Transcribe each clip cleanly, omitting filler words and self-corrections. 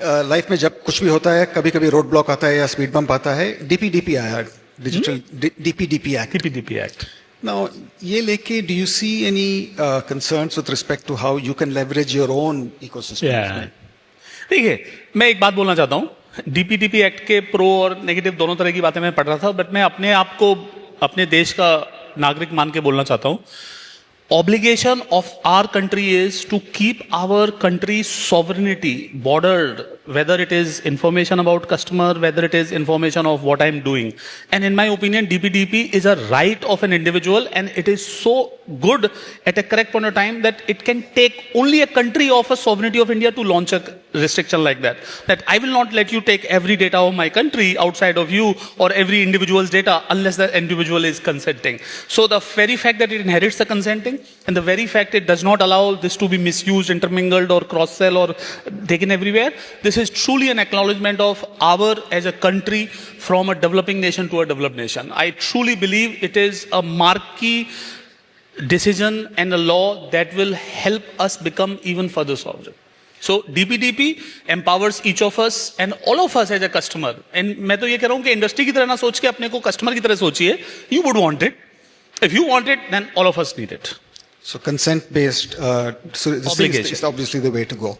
Life में जब कुछ भी होता है, कभी कभी रोड ब्लॉक आता है या स्पीड बम्प आता है, डीपीडीपी आया, digital DPDP act. DPDP act. Now ये लेके do you see any concerns with respect to how you can leverage your own ecosystem? देखिए, मैं एक बात बोलना चाहता हूं, डीपीडीपी एक्ट के प्रो और नेगेटिव दोनों तरह की बातें मैं पढ़ रहा था, बट मैं अपने आप को अपने देश का नागरिक मान के बोलना चाहता हूं। Obligation of our country is to keep our country's sovereignty bordered, whether it is information about customer, whether it is information of what I'm doing. And in my opinion, DPDP is a right of an individual, and it is so good at a correct point of time that it can take only a country of a sovereignty of India to launch a restriction like that. That I will not let you take every data of my country outside of you, or every individual's data, unless the individual is consenting. So the very fact that it inherits the consenting, and the very fact it does not allow this to be misused, intermingled, or cross-sell, or taken everywhere, this is truly an acknowledgement of our as a country from a developing nation to a developed nation. I truly believe it is a marquee decision and a law that will help us become even further sovereign. So DPDP empowers each of us and all of us as a customer. And मैं तो ये कह रहा हूँ कि industry की तरह ना सोच के अपने को कस्टमर की तरह सोचिए. You would want it. If you want it, then all of us need it. So consent-based is obviously the way to go.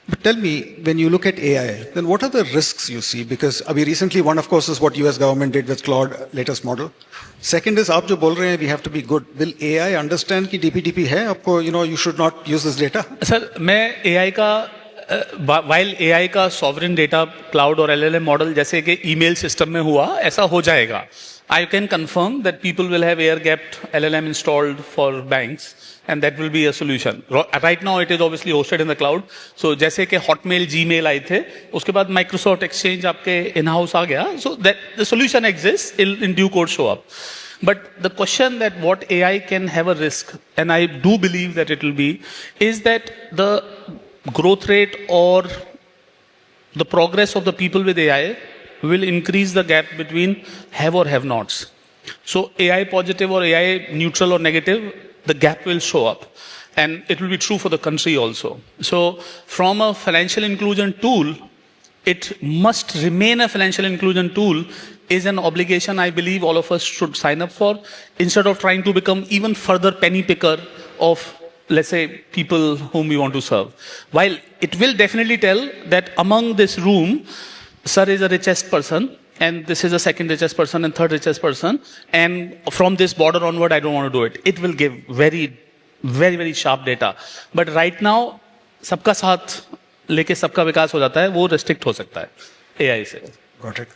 But tell me, when you look at AI, then what are the risks you see? Because recently, one of course is what US government did with Claude latest model. Second is, आप जो बोल रहे हैं, we have to be good. Will AI understand कि DPDP है? आपको, you should not use this data? Sir, मैं AI का while AI का sovereign data cloud और LLM model जैसे कि email system में हुआ, ऐसा हो जाएगा. I can confirm that people will have air-gapped LLM installed for banks, and that will be a solution. Right now, it is obviously hosted in the cloud. So, जैसे कि Hotmail, Gmail आए थे, उसके बाद Microsoft Exchange आपके in-house आ गया. So that the solution exists, in due course show up. But the question that what AI can have a risk, and I do believe that it will be, is that the growth rate or the progress of the people with AI will increase the gap between have or have nots. So AI positive or AI neutral or negative, the gap will show up. And it will be true for the country also. So from a financial inclusion tool, it must remain a financial inclusion tool is an obligation I believe all of us should sign up for, instead of trying to become even further penny picker of, let's say, people whom we want to serve. While it will definitely tell that among this room, Sir is the richest person, and this is the second richest person and third richest person, and from this border onward, I don't want to do it. It will give very, very, very sharp data. But right now, सबका साथ लेके सबका विकास हो जाता है, वो restrict हो सकता है AI से. Got it.